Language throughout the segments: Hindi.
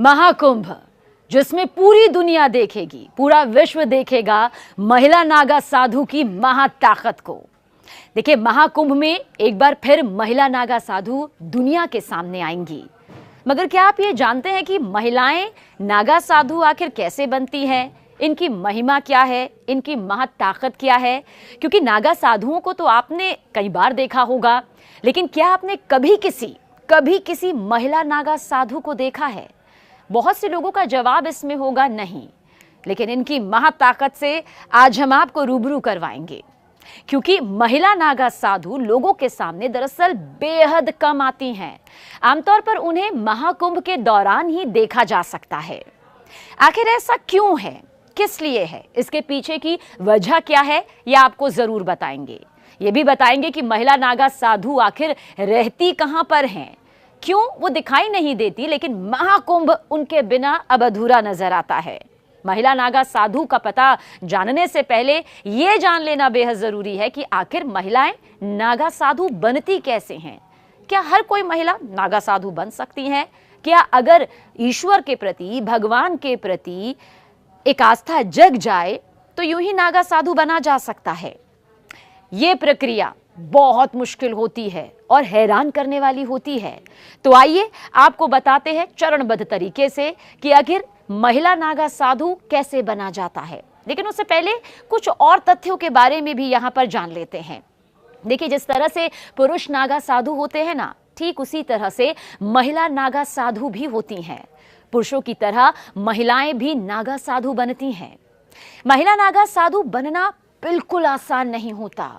महाकुंभ, जिसमें पूरी दुनिया देखेगी, पूरा विश्व देखेगा महिला नागा साधु की महाताकत को। देखिए, महाकुंभ में एक बार फिर महिला नागा साधु दुनिया के सामने आएंगी। मगर क्या आप ये जानते हैं कि महिलाएं नागा साधु आखिर कैसे बनती हैं? इनकी महिमा क्या है? इनकी महाताकत क्या है? क्योंकि नागा साधुओं को तो आपने कई बार देखा होगा, लेकिन क्या आपने कभी किसी महिला नागा साधु को देखा है? बहुत से लोगों का जवाब इसमें होगा नहीं। लेकिन इनकी महाताकत से आज हम आपको रूबरू करवाएंगे, क्योंकि महिला नागा साधु लोगों के सामने दरअसल बेहद कम आती हैं। आमतौर पर उन्हें महाकुंभ के दौरान ही देखा जा सकता है। आखिर ऐसा क्यों है? किस लिए है? इसके पीछे की वजह क्या है, यह आपको जरूर बताएंगे। ये भी बताएंगे कि महिला नागा साधु आखिर रहती कहां पर हैं, क्यों वो दिखाई नहीं देती, लेकिन महाकुंभ उनके बिना अब अधूरा नजर आता है। महिला नागा साधु का पता जानने से पहले ये जान लेना बेहद जरूरी है कि आखिर महिलाएं नागा साधु बनती कैसे हैं। क्या हर कोई महिला नागा साधु बन सकती है? क्या अगर ईश्वर के प्रति, भगवान के प्रति एक आस्था जग जाए तो यूं ही नागा साधु बना जा सकता है? ये प्रक्रिया बहुत मुश्किल होती है और हैरान करने वाली होती है। तो आइए आपको बताते हैं चरणबद्ध तरीके से कि आखिर महिला नागा साधु कैसे बना जाता है। लेकिन उससे पहले कुछ और तथ्यों के बारे में भी यहाँ पर जान लेते हैं। देखिए, जिस तरह से पुरुष नागा साधु होते हैं ना, ठीक उसी तरह से महिला नागा साधु भी होती हैं। पुरुषों की तरह महिलाएं भी नागा साधु बनती हैं। महिला नागा साधु बनना बिल्कुल आसान नहीं होता।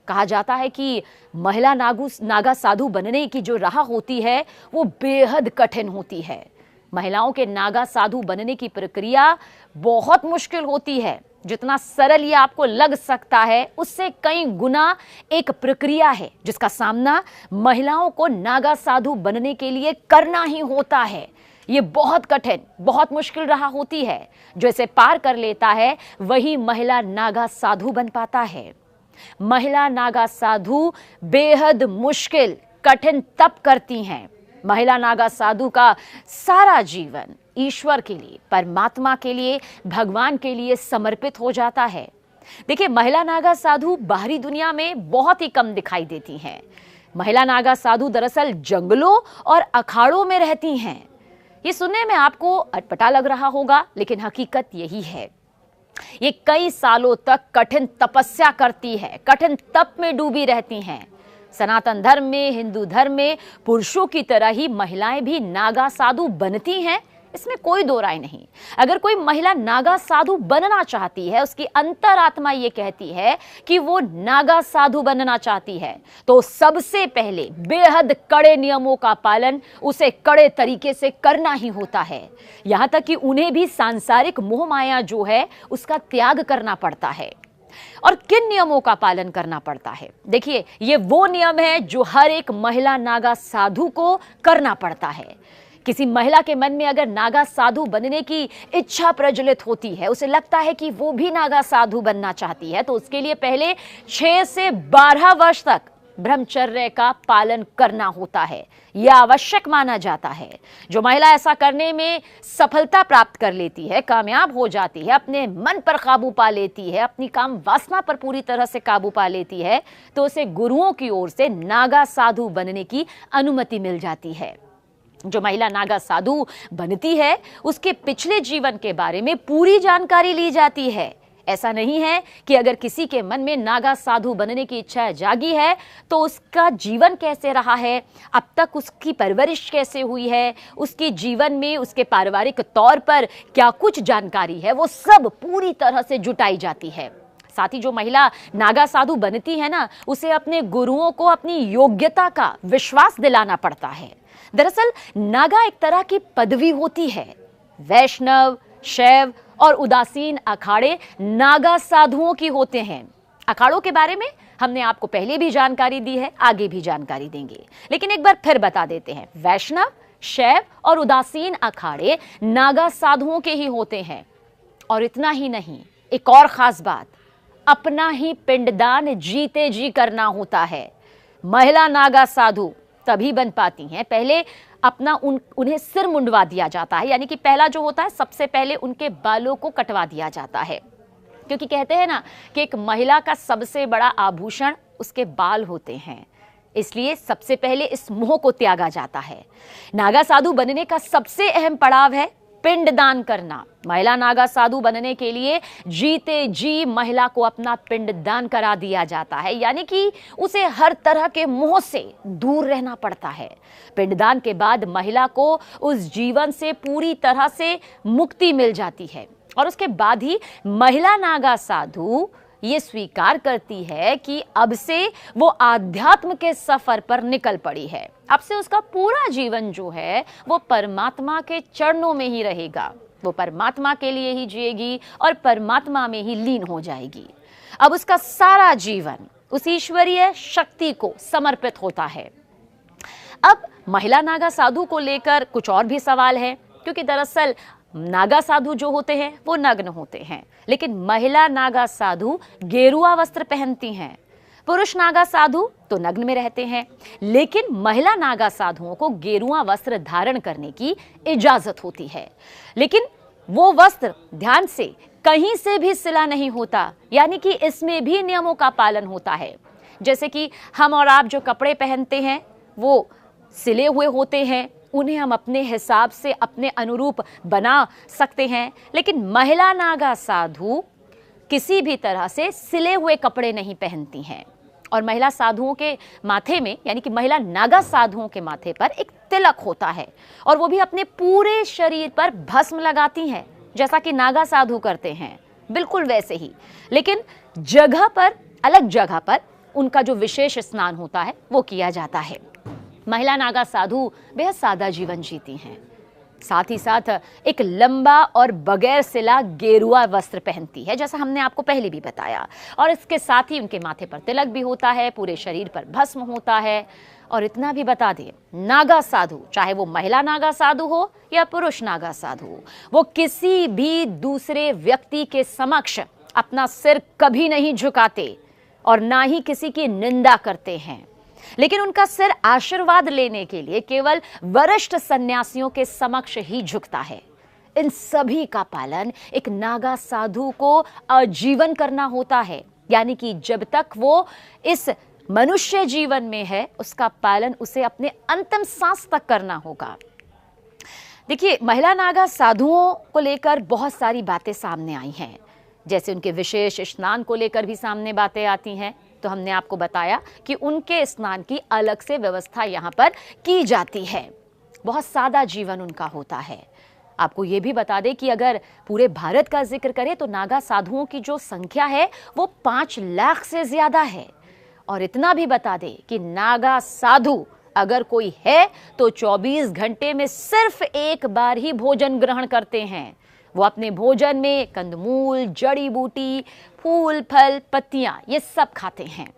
कहा जाता है कि महिला नागा साधु बनने की जो राह होती है वो बेहद कठिन होती है। महिलाओं के नागा साधु बनने की प्रक्रिया बहुत मुश्किल होती है। जितना सरल ये आपको लग सकता है, उससे कई गुना एक प्रक्रिया है जिसका सामना महिलाओं को नागा साधु बनने के लिए करना ही होता है। ये बहुत कठिन, बहुत मुश्किल राह होती है। जो इसे पार कर लेता है वही महिला नागा साधु बन पाता है। महिला नागा साधु बेहद मुश्किल, कठिन तप करती हैं। महिला नागा साधु का सारा जीवन ईश्वर के लिए, परमात्मा के लिए, भगवान के लिए समर्पित हो जाता है। देखिए, महिला नागा साधु बाहरी दुनिया में बहुत ही कम दिखाई देती हैं। महिला नागा साधु दरअसल जंगलों और अखाड़ों में रहती हैं। ये सुनने में आपको अटपटा लग रहा होगा, लेकिन हकीकत यही है। ये कई सालों तक कठिन तपस्या करती है, कठिन तप में डूबी रहती हैं। सनातन धर्म में, हिंदू धर्म में पुरुषों की तरह ही महिलाएं भी नागा साधु बनती हैं, इसमें कोई दो राय नहीं। अगर कोई महिला नागा साधु बनना चाहती है, उसकी अंतरात्मा ये कहती है कि वो नागा साधु बनना चाहती है, तो सबसे पहले बेहद कड़े नियमों का पालन उसे कड़े तरीके से करना ही होता है। यहां तक कि उन्हें भी सांसारिक मोह माया जो है उसका त्याग करना पड़ता है। और किन नियमों का पालन करना पड़ता है? देखिए, ये वो नियम है जो हर एक महिला नागा साधु को करना पड़ता है। किसी महिला के मन में अगर नागा साधु बनने की इच्छा प्रज्वलित होती है, उसे लगता है कि वो भी नागा साधु बनना चाहती है, तो उसके लिए पहले 6 से 12 वर्ष तक ब्रह्मचर्य का पालन करना होता है। यह आवश्यक माना जाता है। जो महिला ऐसा करने में सफलता प्राप्त कर लेती है, कामयाब हो जाती है, अपने मन पर काबू पा लेती है, अपनी काम वासना पर पूरी तरह से काबू पा लेती है, तो उसे गुरुओं की ओर से नागा साधु बनने की अनुमति मिल जाती है। जो महिला नागा साधु बनती है, उसके पिछले जीवन के बारे में पूरी जानकारी ली जाती है। ऐसा नहीं है कि अगर किसी के मन में नागा साधु बनने की इच्छा जागी है तो उसका जीवन कैसे रहा है, अब तक उसकी परवरिश कैसे हुई है, उसके जीवन में उसके पारिवारिक तौर पर क्या कुछ जानकारी है, वो सब पूरी तरह से जुटाई जाती है। साथ ही जो महिला नागा साधु बनती है ना, उसे अपने गुरुओं को अपनी योग्यता का विश्वास दिलाना पड़ता है। दरअसल नागा एक तरह की पदवी होती है। वैष्णव, शैव और उदासीन अखाड़े नागा साधुओं की होते हैं। अखाड़ों के बारे में हमने आपको पहले भी जानकारी दी है, आगे भी जानकारी देंगे, लेकिन एक बार फिर बता देते हैं। वैष्णव, शैव और उदासीन अखाड़े नागा साधुओं के ही होते हैं। और इतना ही नहीं, एक और खास बात, अपना ही पिंडदान जीते जी करना होता है। महिला नागा साधु तभी बन पाती हैं। पहले अपना उन्हें सिर मुंडवा दिया जाता है, यानी कि पहला जो होता है सबसे पहले उनके बालों को कटवा दिया जाता है, क्योंकि कहते हैं ना कि एक महिला का सबसे बड़ा आभूषण उसके बाल होते हैं, इसलिए सबसे पहले इस मोह को त्यागा जाता है। नागा साधु बनने का सबसे अहम पड़ाव है पिंडदान करना। महिला नागा साधु बनने के लिए जीते जी महिला को अपना पिंडदान करा दिया जाता है, यानी कि उसे हर तरह के मोह से दूर रहना पड़ता है। पिंडदान के बाद महिला को उस जीवन से पूरी तरह से मुक्ति मिल जाती है और उसके बाद ही महिला नागा साधु ये स्वीकार करती है कि अब से वो आध्यात्म के सफर पर निकल पड़ी है। अब से उसका पूरा जीवन जो है वो परमात्मा के चरणों में ही रहेगा, वो परमात्मा के लिए ही जिएगी और परमात्मा में ही लीन हो जाएगी। अब उसका सारा जीवन उस ईश्वरीय शक्ति को समर्पित होता है। अब महिला नागा साधु को लेकर कुछ और भी सवाल है, क्योंकि दरअसल नागा साधु जो होते हैं वो नग्न होते हैं, लेकिन महिला नागा साधु गेरुआ वस्त्र पहनती हैं। पुरुष नागा साधु तो नग्न में रहते हैं, लेकिन महिला नागा साधुओं को गेरुआ वस्त्र धारण करने की इजाजत होती है। लेकिन वो वस्त्र ध्यान से कहीं से भी सिला नहीं होता, यानी कि इसमें भी नियमों का पालन होता है। जैसे कि हम और आप जो कपड़े पहनते हैं वो सिले हुए होते हैं, उन्हें हम अपने हिसाब से अपने अनुरूप बना सकते हैं, लेकिन महिला नागा साधु किसी भी तरह से सिले हुए कपड़े नहीं पहनती हैं। और महिला साधुओं के माथे में, यानी कि महिला नागा साधुओं के माथे पर एक तिलक होता है और वो भी अपने पूरे शरीर पर भस्म लगाती हैं, जैसा कि नागा साधु करते हैं, बिल्कुल वैसे ही। लेकिन जगह पर, अलग जगह पर उनका जो विशेष स्नान होता है वो किया जाता है। महिला नागा साधु बेहद सादा जीवन जीती हैं, साथ ही साथ एक लंबा और बगैर सिला गेरुआ वस्त्र पहनती है, जैसा हमने आपको पहले भी बताया। और इसके साथ ही उनके माथे पर तिलक भी होता है, पूरे शरीर पर भस्म होता है। और इतना भी बता दें, नागा साधु, चाहे वो महिला नागा साधु हो या पुरुष नागा साधु हो, वो किसी भी दूसरे व्यक्ति के समक्ष अपना सिर कभी नहीं झुकाते और ना ही किसी की निंदा करते हैं, लेकिन उनका सिर आशीर्वाद लेने के लिए केवल वरिष्ठ सन्यासियों के समक्ष ही झुकता है। इन सभी का पालन एक नागा साधु को आजीवन करना होता है, यानी कि जब तक वो इस मनुष्य जीवन में है उसका पालन उसे अपने अंतिम सांस तक करना होगा। देखिए, महिला नागा साधुओं को लेकर बहुत सारी बातें सामने आई हैं, जैसे उनके विशेष स्नान को लेकर भी सामने बातें आती हैं। तो हमने आपको बताया कि उनके स्नान की अलग से व्यवस्था यहाँ पर की जाती है। बहुत सादा जीवन उनका होता है। आपको ये भी बता दें कि अगर पूरे भारत का जिक्र करें तो नागा साधुओं की जो संख्या है वो 5 लाख से ज्यादा है। और इतना भी बता दें कि नागा साधु अगर कोई है तो 24 घंटे में सिर्फ एक बार ही भोजन ग्रहण करते हैं। वो अपने भोजन में कंदमूल, जड़ी बूटी, फूल, फल, पत्तियां ये सब खाते हैं।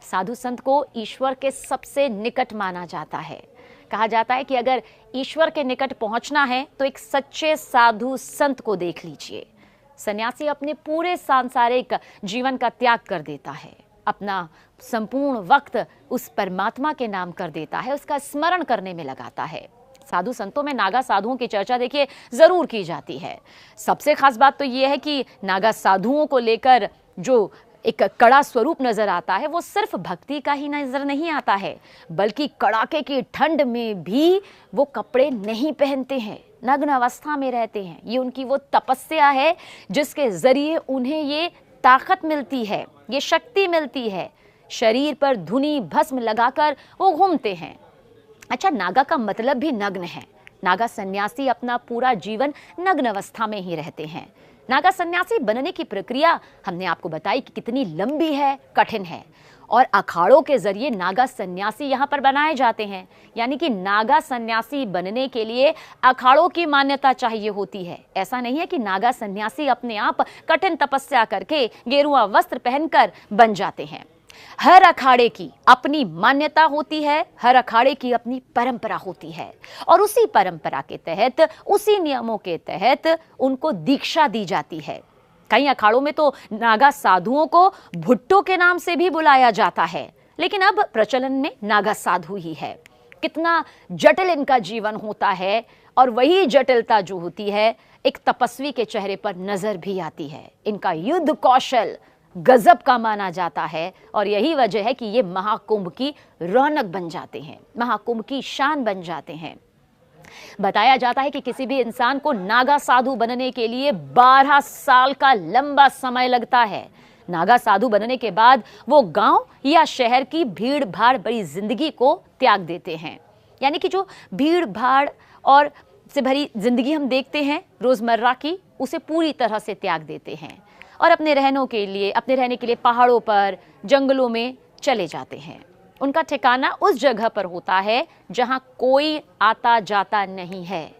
साधु संत को ईश्वर के सबसे निकट माना जाता है। कहा जाता है कि अगर ईश्वर के निकट पहुंचना है तो एक सच्चे साधु संत को देख लीजिए। सन्यासी अपने पूरे सांसारिक जीवन का त्याग कर देता है, अपना संपूर्ण वक्त उस परमात्मा के नाम कर देता है, उसका स्मरण करने में लगाता है। साधु संतों में नागा साधुओं की चर्चा देखिए जरूर की जाती है। सबसे खास बात तो यह है कि नागा साधुओं को लेकर जो एक कड़ा स्वरूप नजर आता है वो सिर्फ भक्ति का ही नजर नहीं आता है, बल्कि कड़ाके की ठंड में भी वो कपड़े नहीं पहनते हैं, नग्न अवस्था में रहते हैं। ये उनकी वो तपस्या है जिसके जरिए उन्हें ये ताकत मिलती है, ये शक्ति मिलती है। शरीर पर धुनी भस्म लगाकर वो घूमते हैं। अच्छा, नागा का मतलब भी नग्न है। नागा सन्यासी अपना पूरा जीवन नग्न अवस्था में ही रहते हैं। नागा सन्यासी बनने की प्रक्रिया हमने आपको बताई कि कितनी लंबी है, कठिन है। और अखाड़ों के जरिए नागा सन्यासी यहाँ पर बनाए जाते हैं, यानी कि नागा सन्यासी बनने के लिए अखाड़ों की मान्यता चाहिए होती है। ऐसा नहीं है कि नागा सन्यासी अपने आप कठिन तपस्या करके गेरुआ वस्त्र पहनकर बन जाते हैं। हर अखाड़े की अपनी मान्यता होती है, हर अखाड़े की अपनी परंपरा होती है और उसी परंपरा के तहत, उसी नियमों के तहत उनको दीक्षा दी जाती है। कई अखाड़ों में तो नागा साधुओं को भुट्टो के नाम से भी बुलाया जाता है। लेकिन अब प्रचलन में नागा साधु ही है। कितना जटिल इनका जीवन होता है, और वही जटिलता जो होती है एक तपस्वी के चेहरे पर नजर भी आती है। इनका युद्ध कौशल गजब का माना जाता है, और यही वजह है कि ये महाकुंभ की रौनक बन जाते हैं, महाकुंभ की शान बन जाते हैं। बताया जाता है कि किसी भी इंसान को नागा साधु बनने के लिए 12 साल का लंबा समय लगता है। नागा साधु बनने के बाद वो गांव या शहर की भीड़ भाड़ भरी जिंदगी को त्याग देते हैं। यानी कि जो भीड़ भाड़ और से भरी जिंदगी हम देखते हैं रोजमर्रा की, उसे पूरी तरह से त्याग देते हैं और अपने रहने के लिए पहाड़ों पर, जंगलों में चले जाते हैं। उनका ठिकाना उस जगह पर होता है जहां कोई आता जाता नहीं है।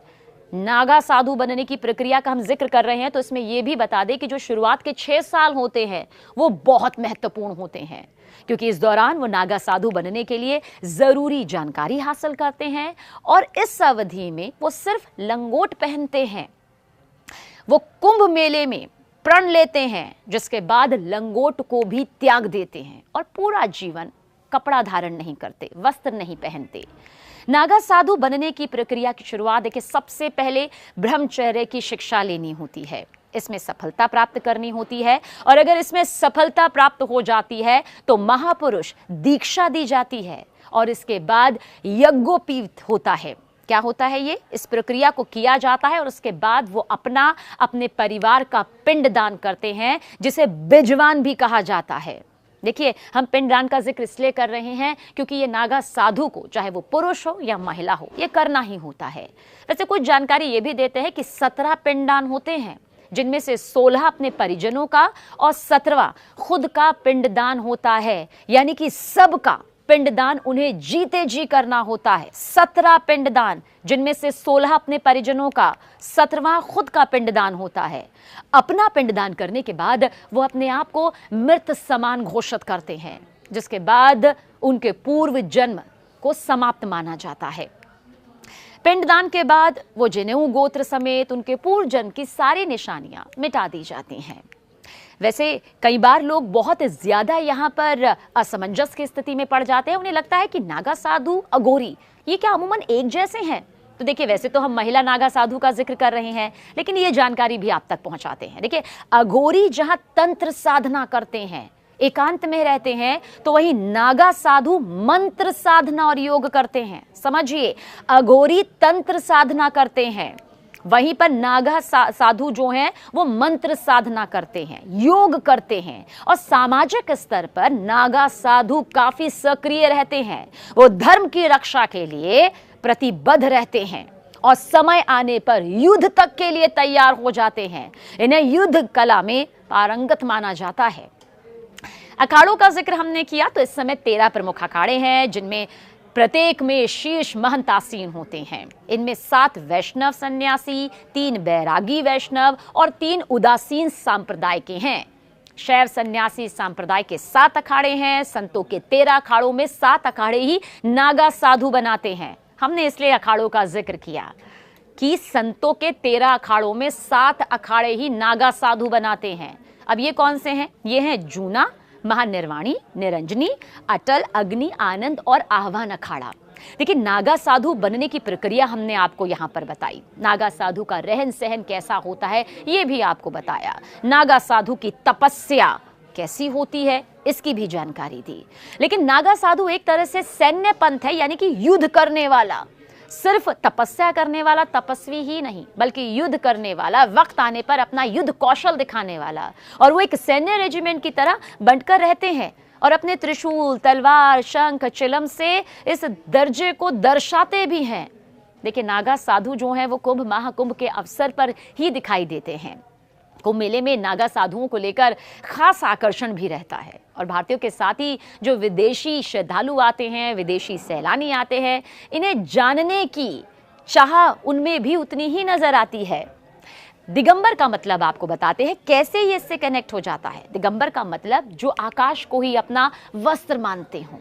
नागा साधु बनने की प्रक्रिया का हम जिक्र कर रहे हैं तो इसमें यह भी बता दें कि जो शुरुआत के 6 साल होते हैं वो बहुत महत्वपूर्ण होते हैं, क्योंकि इस दौरान वो नागा साधु बनने के लिए जरूरी जानकारी हासिल करते हैं और इस अवधि में वो सिर्फ लंगोट पहनते हैं। वो कुंभ मेले में प्रण लेते हैं, जिसके बाद लंगोट को भी त्याग देते हैं और पूरा जीवन कपड़ा धारण नहीं करते, वस्त्र नहीं पहनते। नागा साधु बनने की प्रक्रिया की शुरुआत देखिए, सबसे पहले ब्रह्मचर्य की शिक्षा लेनी होती है। इसमें सफलता प्राप्त करनी होती है, और अगर इसमें सफलता प्राप्त हो जाती है तो महापुरुष दीक्षा दी जाती है, और इसके बाद यज्ञोपवीत होता है। क्या होता है ये? इस प्रक्रिया को किया जाता है और उसके बाद वो अपने परिवार का पिंडदान करते हैं, जिसे बिजवान भी कहा जाता है। देखिए, हम पिंडदान का जिक्र इसलिए कर रहे हैं क्योंकि ये नागा साधु को, चाहे वो पुरुष हो या महिला हो, ये करना ही होता है। वैसे कुछ जानकारी ये भी देते हैं कि 17 पिंडदान होते हैं, जिनमें से 16 अपने परिजनों का और 17वां खुद का पिंडदान होता है। यानी कि सबका पिंडदान उन्हें जीते जी करना होता है। 17 पिंडदान, जिनमें से 16 अपने परिजनों का, 17वां खुद का पिंडदान होता है। अपना पिंडदान करने के बाद वो अपने आप को मृत समान घोषित करते हैं, जिसके बाद उनके पूर्व जन्म को समाप्त माना जाता है। पिंडदान के बाद वो जनेऊ गोत्र समेत उनके पूर्व जन्म की सारी निशानियां मिटा दी जाती हैं। वैसे कई बार लोग बहुत ज्यादा यहाँ पर असमंजस की स्थिति में पड़ जाते हैं। उन्हें लगता है कि नागा साधु, अघोरी, ये क्या अमूमन एक जैसे हैं? तो देखिए, वैसे तो हम महिला नागा साधु का जिक्र कर रहे हैं, लेकिन ये जानकारी भी आप तक पहुंचाते हैं। देखिए, अघोरी जहां तंत्र साधना करते हैं, एकांत में रहते हैं, तो वही नागा साधु मंत्र साधना और योग करते हैं। समझिए, अघोरी तंत्र साधना करते हैं, वहीं पर नागा साधु जो हैं वो मंत्र साधना करते हैं, योग करते हैं। और सामाजिक स्तर पर नागा साधु काफी सक्रिय रहते हैं। वो धर्म की रक्षा के लिए प्रतिबद्ध रहते हैं और समय आने पर युद्ध तक के लिए तैयार हो जाते हैं। इन्हें युद्ध कला में पारंगत माना जाता है। अखाड़ों का जिक्र हमने किया तो इस समय 13 प्रमुख अखाड़े हैं, जिनमें प्रत्येक में शीर्ष महंत आसीन होते हैं। इनमें 7 वैष्णव सन्यासी, 3 बैरागी वैष्णव और 3 उदासीन सांप्रदाय के हैं। शैव सन्यासी सांप्रदाय के 7 अखाड़े हैं। संतों के 13 अखाड़ों में 7 अखाड़े ही नागा साधु बनाते हैं। हमने इसलिए अखाड़ों का जिक्र किया कि संतों के 13 अखाड़ों में 7 अखाड़े ही नागा साधु बनाते हैं। अब ये कौन से हैं? ये हैं जूना, महानिर्वाणी, निरंजनी, अटल, अग्नि, आनंद और आह्वान अखाड़ा। देखिए, नागा साधु बनने की प्रक्रिया हमने आपको यहाँ पर बताई। नागा साधु का रहन सहन कैसा होता है ये भी आपको बताया। नागा साधु की तपस्या कैसी होती है इसकी भी जानकारी दी। लेकिन नागा साधु एक तरह से सैन्य पंथ है, यानी कि युद्ध करने वाला। सिर्फ तपस्या करने वाला तपस्वी ही नहीं, बल्कि युद्ध करने वाला, वक्त आने पर अपना युद्ध कौशल दिखाने वाला। और वो एक सैन्य रेजिमेंट की तरह बंटकर रहते हैं और अपने त्रिशूल, तलवार, शंख, चिलम से इस दर्जे को दर्शाते भी हैं। देखिए, नागा साधु जो हैं वो कुंभ महाकुंभ के अवसर पर ही दिखाई देते हैं। कुंभ मेले में नागा साधुओं को लेकर खास आकर्षण भी रहता है, और भारतीयों के साथ ही जो विदेशी श्रद्धालु आते हैं, विदेशी सैलानी आते हैं, इन्हें जानने की चाह उनमें भी उतनी ही नजर आती है। दिगंबर का मतलब आपको बताते हैं कैसे ये इससे कनेक्ट हो जाता है। दिगंबर का मतलब जो आकाश को ही अपना वस्त्र मानते हों,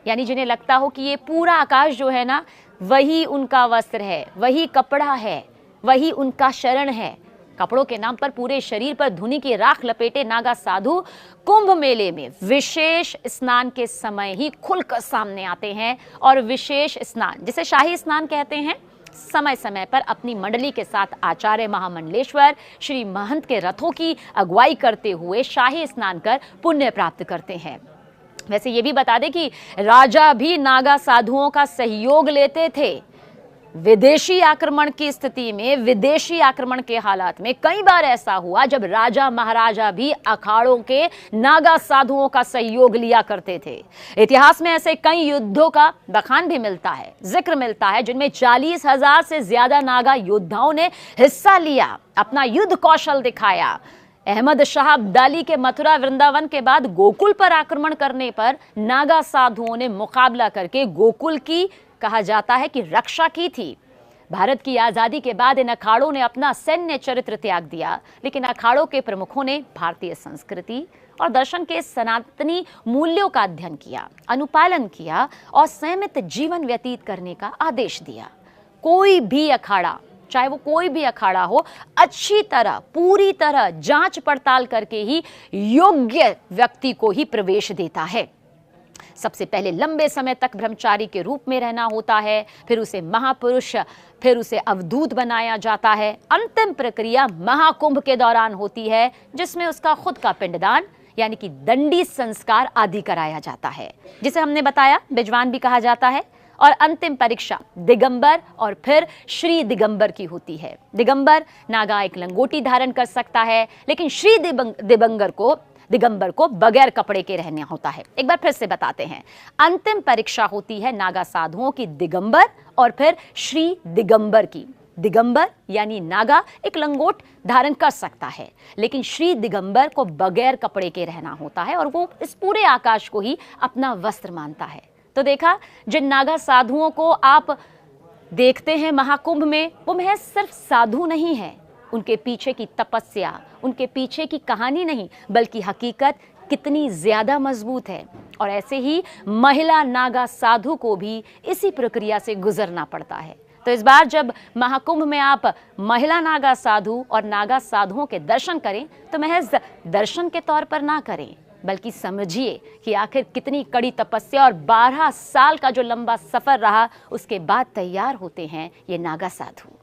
यानी जिन्हें लगता हो कि ये पूरा आकाश जो है ना, वही उनका वस्त्र है, वही कपड़ा है, वही उनका शरण है। कपड़ों के नाम पर पूरे शरीर पर धुनी की राख लपेटे नागा साधु कुंभ मेले में विशेष स्नान के समय ही खुलकर सामने आते हैं और विशेष स्नान, जिसे शाही स्नान कहते हैं, समय समय पर अपनी मंडली के साथ आचार्य महामंडलेश्वर श्री महंत के रथों की अगुवाई करते हुए शाही स्नान कर पुण्य प्राप्त करते हैं। वैसे ये भी बता दें कि राजा भी नागा साधुओं का सहयोग लेते थे। विदेशी आक्रमण की स्थिति में, विदेशी आक्रमण के हालात में कई बार ऐसा हुआ जब राजा महाराजा भी अखाड़ों के नागा साधुओं का सहयोग लिया करते थे। इतिहास में ऐसे कई युद्धों का बखान भी मिलता है, जिक्र मिलता है, जिनमें 40,000 से ज्यादा नागा योद्धाओं ने हिस्सा लिया, अपना युद्ध कौशल दिखाया। अहमद शाह अब्दाली के मथुरा वृंदावन के बाद गोकुल पर आक्रमण करने पर नागा साधुओं ने मुकाबला करके गोकुल की, कहा जाता है कि, रक्षा की थी। भारत की आजादी के बाद इन अखाड़ों ने अपना सैन्य चरित्र त्याग दिया, लेकिन अखाड़ों के प्रमुखों ने भारतीय संस्कृति और दर्शन के सनातनी मूल्यों का अध्ययन किया, अनुपालन किया और संयमित जीवन व्यतीत करने का आदेश दिया। कोई भी अखाड़ा, चाहे वो कोई भी अखाड़ा हो, अच्छी तरह, पूरी तरह जांच पड़ताल करके ही योग्य व्यक्ति को ही प्रवेश देता है। सबसे पहले लंबे समय तक ब्रह्मचारी के रूप में रहना होता है, फिर उसे महापुरुष, फिर उसे अवधूत बनाया जाता है। अंतिम प्रक्रिया महाकुंभ के दौरान होती है, जिसमें उसका खुद का पिंडदान यानी कि दंडी संस्कार आदि कराया जाता है, जिसे हमने बताया बिजवान भी कहा जाता है। और अंतिम परीक्षा दिगंबर और फिर श्री दिगंबर की होती है। दिगंबर नागा एक लंगोटी धारण कर सकता है, लेकिन श्री दिगंबर को बगैर कपड़े के रहना होता है। एक बार फिर से बताते हैं, अंतिम परीक्षा होती है नागा साधुओं की दिगंबर और फिर श्री दिगंबर की। दिगंबर यानी नागा एक लंगोट धारण कर सकता है, लेकिन श्री दिगंबर को बगैर कपड़े के रहना होता है और वो इस पूरे आकाश को ही अपना वस्त्र मानता है। तो देखा, जिन नागा साधुओं को आप देखते हैं महाकुंभ में, वो महज सिर्फ साधु नहीं है, उनके पीछे की तपस्या, उनके पीछे की कहानी नहीं, बल्कि हकीकत कितनी ज्यादा मजबूत है। और ऐसे ही महिला नागा साधु को भी इसी प्रक्रिया से गुजरना पड़ता है। तो इस बार जब महाकुंभ में आप महिला नागा साधु और नागा साधुओं के दर्शन करें, तो महज दर्शन के तौर पर ना करें, बल्कि समझिए कि आखिर कितनी कड़ी तपस्या और 12 साल का जो लंबा सफर रहा, उसके बाद तैयार होते हैं ये नागा साधु।